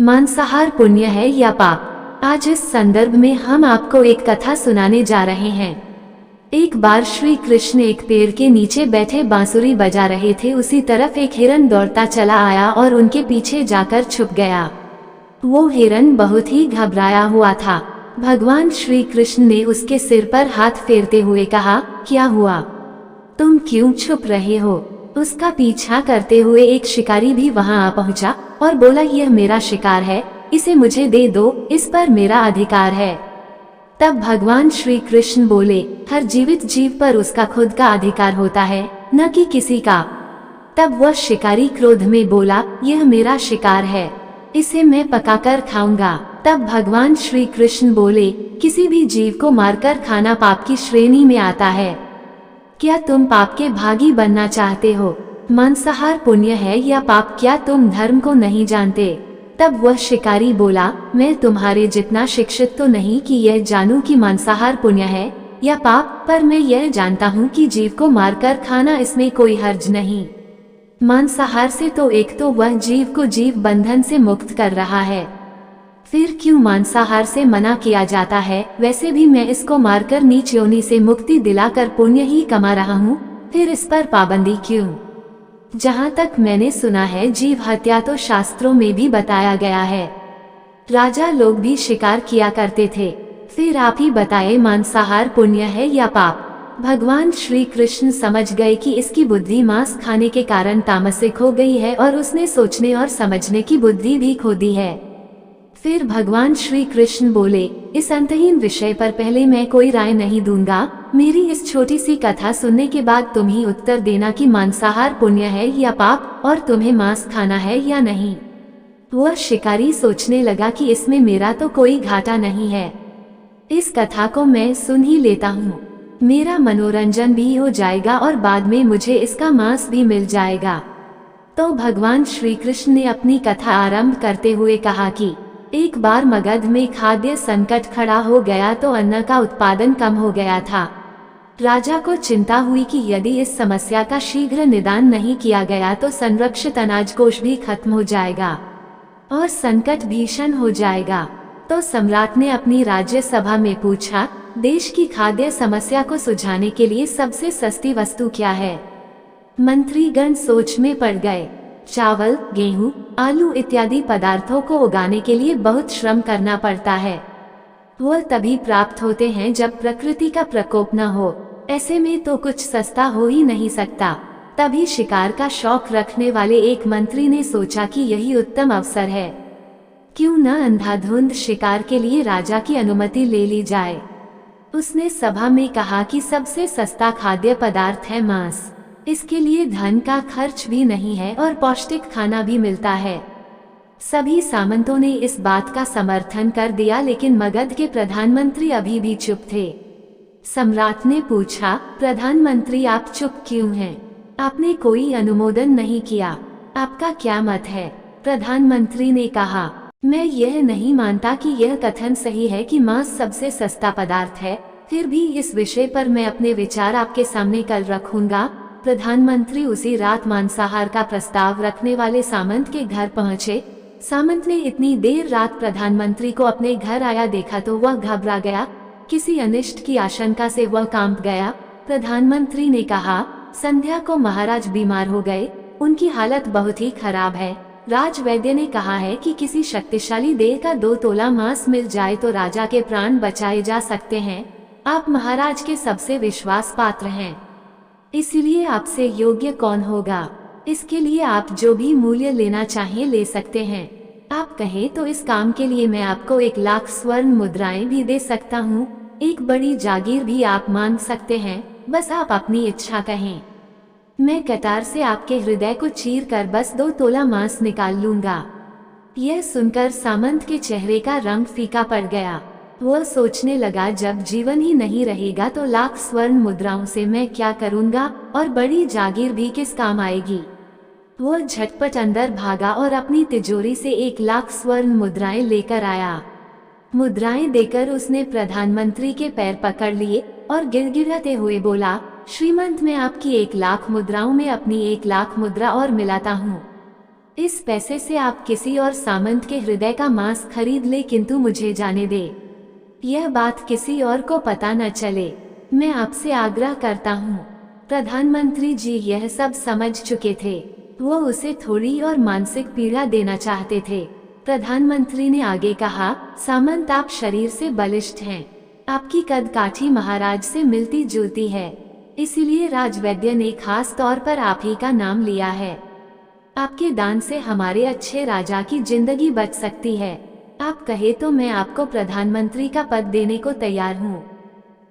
मांसाहार पुण्य है या पाप। आज इस संदर्भ में हम आपको एक कथा सुनाने जा रहे हैं। एक बार श्री कृष्ण एक पेड़ के नीचे बैठे बांसुरी बजा रहे थे। उसी तरफ एक हिरन दौड़ता चला आया और उनके पीछे जाकर छुप गया। वो हिरन बहुत ही घबराया हुआ था। भगवान श्री कृष्ण ने उसके सिर पर हाथ फेरते हुए कहा, क्या हुआ? तुम क्यों छुप रहे हो? उसका पीछा करते हुए एक शिकारी भी वहां आ पहुंचा और बोला, यह मेरा शिकार है, इसे मुझे दे दो, इस पर मेरा अधिकार है। तब भगवान श्री कृष्ण बोले, हर जीवित जीव पर उसका खुद का अधिकार होता है, न कि किसी का। तब वह शिकारी क्रोध में बोला, यह मेरा शिकार है, इसे मैं पकाकर खाऊंगा। तब भगवान श्री कृष्ण बोले, किसी भी जीव को मारकर खाना पाप की श्रेणी में आता है। क्या तुम पाप के भागी बनना चाहते हो? मांसाहार पुण्य है या पाप? क्या तुम धर्म को नहीं जानते? तब वह शिकारी बोला, मैं तुम्हारे जितना शिक्षित तो नहीं कि यह जानूं कि मांसाहार पुण्य है या पाप, पर मैं यह जानता हूँ कि जीव को मारकर खाना, इसमें कोई हर्ज नहीं। मांसाहार से तो एक तो वह जीव को जीव बंधन से मुक्त कर रहा है, फिर क्यों मांसाहार से मना किया जाता है? वैसे भी मैं इसको मारकर नीच योनि से मुक्ति दिलाकर पुण्य ही कमा रहा हूँ, फिर इस पर पाबंदी क्यों? जहाँ तक मैंने सुना है, जीव हत्या तो शास्त्रों में भी बताया गया है। राजा लोग भी शिकार किया करते थे। फिर आप ही बताए, मांसाहार पुण्य है या पाप? भगवान श्री कृष्ण समझ गए कि इसकी बुद्धि मांस खाने के कारण तामसिक हो गई है और उसने सोचने और समझने की बुद्धि भी खो दी है। फिर भगवान श्री कृष्ण बोले, इस अंतहीन विषय पर पहले मैं कोई राय नहीं दूंगा। मेरी इस छोटी सी कथा सुनने के बाद तुम ही उत्तर देना कि मांसाहार पुण्य है या पाप, और तुम्हें मांस खाना है या नहीं। वह शिकारी सोचने लगा कि इसमें मेरा तो कोई घाटा नहीं है, इस कथा को मैं सुन ही लेता हूँ, मेरा मनोरंजन भी हो जाएगा और बाद में मुझे इसका मांस भी मिल जाएगा। तो भगवान श्री कृष्ण ने अपनी कथा आरंभ करते हुए कहा कि एक बार मगध में खाद्य संकट खड़ा हो गया तो अन्न का उत्पादन कम हो गया था। राजा को चिंता हुई कि यदि इस समस्या का शीघ्र निदान नहीं किया गया तो संरक्षित अनाज कोष भी खत्म हो जाएगा और संकट भीषण हो जाएगा। तो सम्राट ने अपनी राज्य सभा में पूछा, देश की खाद्य समस्या को सुलझाने के लिए सबसे सस्ती वस्तु क्या है? मंत्रीगण सोच में पड़ गए। चावल, गेहूं, आलू इत्यादि पदार्थों को उगाने के लिए बहुत श्रम करना पड़ता है। वह तभी प्राप्त होते हैं जब प्रकृति का प्रकोप न हो। ऐसे में तो कुछ सस्ता हो ही नहीं सकता। तभी शिकार का शौक रखने वाले एक मंत्री ने सोचा कि यही उत्तम अवसर है, क्यों न अंधाधुंध शिकार के लिए राजा की अनुमति ले ली जाए। उसने सभा में कहा कि सबसे सस्ता खाद्य पदार्थ है मांस। इसके लिए धन का खर्च भी नहीं है और पौष्टिक खाना भी मिलता है। सभी सामंतों ने इस बात का समर्थन कर दिया, लेकिन मगध के प्रधानमंत्री अभी भी चुप थे। सम्राट ने पूछा, प्रधानमंत्री आप चुप क्यों हैं? आपने कोई अनुमोदन नहीं किया, आपका क्या मत है? प्रधानमंत्री ने कहा, मैं यह नहीं मानता कि यह कथन सही है कि मांस सबसे सस्ता पदार्थ है, फिर भी इस विषय पर मैं अपने विचार आपके सामने कल रखूंगा। प्रधानमंत्री उसी रात मांसाहार का प्रस्ताव रखने वाले सामंत के घर पहुंचे। सामंत ने इतनी देर रात प्रधानमंत्री को अपने घर आया देखा तो वह घबरा गया। किसी अनिष्ट की आशंका से वह कांप गया। प्रधानमंत्री ने कहा, संध्या को महाराज बीमार हो गए, उनकी हालत बहुत ही खराब है। राजवैद्य ने कहा है कि किसी शक्तिशाली देह का 2 तोला मांस मिल जाए तो राजा के प्राण बचाए जा सकते हैं। आप महाराज के सबसे विश्वास पात्र हैं, इसलिए आपसे योग्य कौन होगा? इसके लिए आप जो भी मूल्य लेना चाहें ले सकते हैं। आप कहें तो इस काम के लिए मैं आपको 1 लाख स्वर्ण मुद्राएं भी दे सकता हूँ। एक बड़ी जागीर भी आप मांग सकते हैं, बस आप अपनी इच्छा कहें। मैं कतार से आपके हृदय को चीर कर बस 2 तोला मांस निकाल लूंगा। यह सुनकर सामंत के चेहरे का रंग फीका पड़ गया। वह सोचने लगा, जब जीवन ही नहीं रहेगा तो लाख स्वर्ण मुद्राओं से मैं क्या करूंगा, और बड़ी जागीर भी किस काम आएगी। वह झटपट अंदर भागा और अपनी तिजोरी से 1 लाख स्वर्ण मुद्राएं लेकर आया। मुद्राएं देकर उसने प्रधानमंत्री के पैर पकड़ लिए और गिड़गिड़ाते हुए बोला, श्रीमंत, मैं आपकी 1 लाख मुद्राओं में अपनी 1 लाख मुद्रा और मिलाता हूँ। इस पैसे से आप किसी और सामंत के हृदय का मांस खरीद ले, किंतु मुझे जाने दे। यह बात किसी और को पता न चले, मैं आपसे आग्रह करता हूँ। प्रधानमंत्री जी यह सब समझ चुके थे। वो उसे थोड़ी और मानसिक पीड़ा देना चाहते थे। प्रधानमंत्री ने आगे कहा, सामंत आप शरीर से बलिष्ठ हैं, आपकी कद काठी महाराज से मिलती जुलती है, इसीलिए राजवैद्य ने खास तौर पर आप ही का नाम लिया है। आपके दान से हमारे अच्छे राजा की जिंदगी बच सकती है। आप कहे तो मैं आपको प्रधानमंत्री का पद देने को तैयार हूँ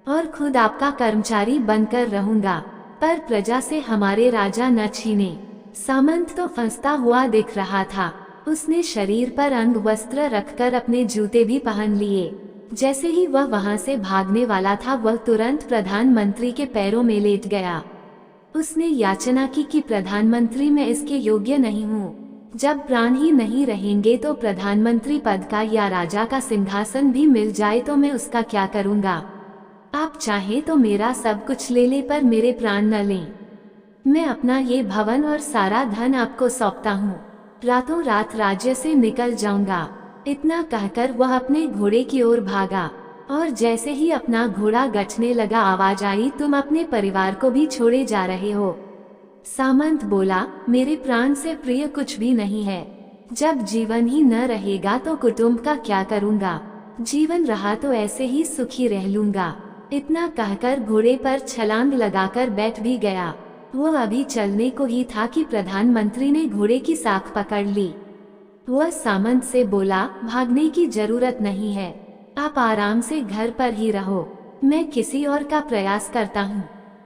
और खुद आपका कर्मचारी बनकर रहूंगा, पर प्रजा से हमारे राजा न छीने। सामंत तो फंसता हुआ दिख रहा था। उसने शरीर पर अंग वस्त्र रखकर अपने जूते भी पहन लिए। जैसे ही वह वहां से भागने वाला था, वह तुरंत प्रधानमंत्री के पैरों में लेट गया। उसने याचना की कि प्रधानमंत्री मैं इसके योग्य नहीं हूँ। जब प्राण ही नहीं रहेंगे तो प्रधानमंत्री पद का या राजा का सिंहासन भी मिल जाए तो मैं उसका क्या करूँगा। आप चाहें तो मेरा सब कुछ ले ले, पर मेरे प्राण न लें। मैं अपना ये भवन और सारा धन आपको सौंपता हूँ, रातों रात राज्य से निकल जाऊंगा। इतना कहकर वह अपने घोड़े की ओर भागा और जैसे ही अपना घोड़ा गठने लगा, आवाज आई, तुम अपने परिवार को भी छोड़े जा रहे हो। सामंत बोला, मेरे प्राण से प्रिय कुछ भी नहीं है। जब जीवन ही न रहेगा तो कुटुंब का क्या करूँगा। जीवन रहा तो ऐसे ही सुखी रह लूंगा। इतना कहकर घोड़े पर छलांग लगाकर बैठ भी गया। वो अभी चलने को ही था कि प्रधानमंत्री ने घोड़े की साख पकड़ ली। वह सामंत से बोला, भागने की जरूरत नहीं है, आप आराम से घर पर ही रहो, मैं किसी और का प्रयास करता हूँ।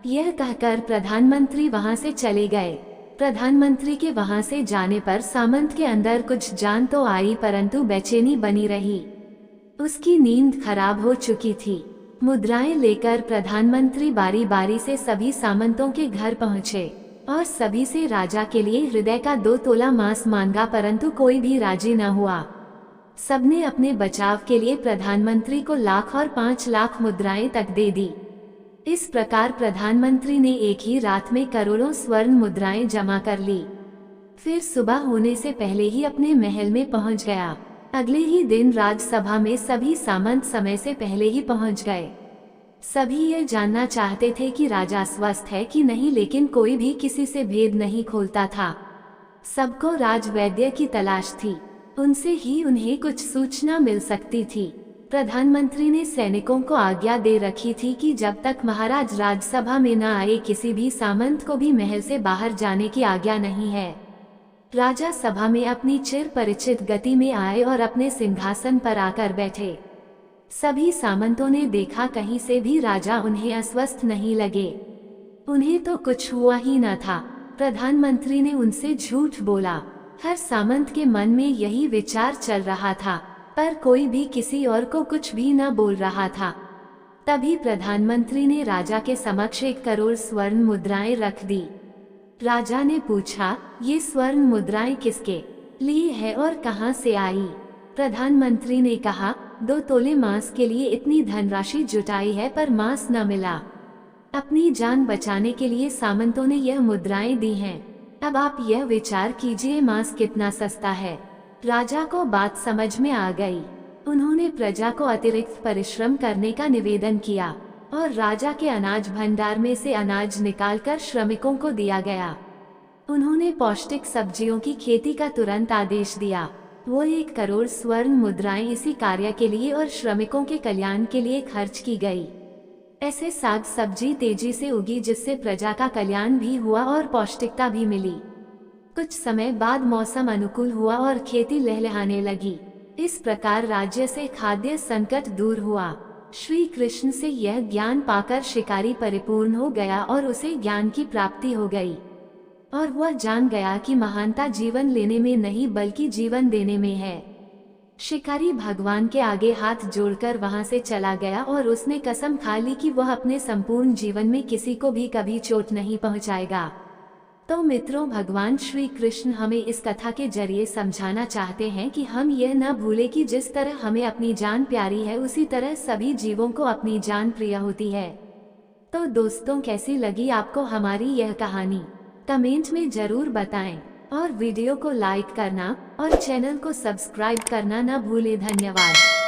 यह कहकर प्रधानमंत्री वहां से चले गए। प्रधानमंत्री के वहां से जाने पर सामंत के अंदर कुछ जान तो आई, परंतु बेचैनी बनी रही। उसकी नींद खराब हो चुकी थी। मुद्राएं लेकर प्रधानमंत्री बारी बारी से सभी सामंतों के घर पहुंचे और सभी से राजा के लिए हृदय का 2 तोला मांस मांगा, परंतु कोई भी राजी न हुआ। सबने अपने बचाव के लिए प्रधानमंत्री को लाख और 5 लाख मुद्राएं तक दे दी। इस प्रकार प्रधानमंत्री ने एक ही रात में करोड़ों स्वर्ण मुद्राएं जमा कर ली। फिर सुबह होने से पहले ही अपने महल में पहुंच गया। अगले ही दिन राजसभा में सभी सामंत समय से पहले ही पहुंच गए। सभी ये जानना चाहते थे कि राजा स्वस्थ है कि नहीं, लेकिन कोई भी किसी से भेद नहीं खोलता था। सबको राजवैद्य की तलाश थी, उनसे ही उन्हें कुछ सूचना मिल सकती थी। प्रधानमंत्री ने सैनिकों को आज्ञा दे रखी थी कि जब तक महाराज राजसभा में न आए, किसी भी सामंत को भी महल से बाहर जाने की आज्ञा नहीं है। राजा सभा में अपनी चिर परिचित गति में आए और अपने सिंहासन पर आकर बैठे। सभी सामंतों ने देखा, कहीं से भी राजा उन्हें अस्वस्थ नहीं लगे। उन्हें तो कुछ हुआ ही न था। प्रधानमंत्री ने उनसे झूठ बोला। हर सामंत के मन में यही विचार चल रहा था, पर कोई भी किसी और को कुछ भी न बोल रहा था। तभी प्रधानमंत्री ने राजा के समक्ष 1 करोड़ स्वर्ण मुद्राएं रख दी। राजा ने पूछा, ये स्वर्ण मुद्राएं किसके लिए है और कहां से आई? प्रधानमंत्री ने कहा, 2 तोले मांस के लिए इतनी धनराशि जुटाई है, पर मांस न मिला। अपनी जान बचाने के लिए सामंतों ने यह मुद्राएं दी हैं। अब आप यह विचार कीजिए, मांस कितना सस्ता है। राजा को बात समझ में आ गई। उन्होंने प्रजा को अतिरिक्त परिश्रम करने का निवेदन किया और राजा के अनाज भंडार में से अनाज निकालकर श्रमिकों को दिया गया। उन्होंने पौष्टिक सब्जियों की खेती का तुरंत आदेश दिया। वो 1 करोड़ स्वर्ण मुद्राएं इसी कार्य के लिए और श्रमिकों के कल्याण के लिए खर्च की गई। ऐसे साग सब्जी तेजी से उगी, जिससे प्रजा का कल्याण भी हुआ और पौष्टिकता भी मिली। कुछ समय बाद मौसम अनुकूल हुआ और खेती लहलहाने लगी। इस प्रकार राज्य से खाद्य संकट दूर हुआ। श्री कृष्ण से यह ज्ञान पाकर शिकारी परिपूर्ण हो गया और उसे ज्ञान की प्राप्ति हो गई और वह जान गया कि महानता जीवन लेने में नहीं बल्कि जीवन देने में है। शिकारी भगवान के आगे हाथ जोड़कर वहां से चला गया और उसने कसम खा ली कि वह अपने संपूर्ण जीवन में किसी को भी कभी चोट नहीं पहुंचाएगा। तो मित्रों, भगवान श्री कृष्ण हमें इस कथा के जरिए समझाना चाहते हैं कि हम यह न भूले कि जिस तरह हमें अपनी जान प्यारी है, उसी तरह सभी जीवों को अपनी जान प्रिय होती है। तो दोस्तों, कैसी लगी आपको हमारी यह कहानी? कमेंट में जरूर बताएं। और वीडियो को लाइक करना और चैनल को सब्सक्राइब करना न भूले। धन्यवाद।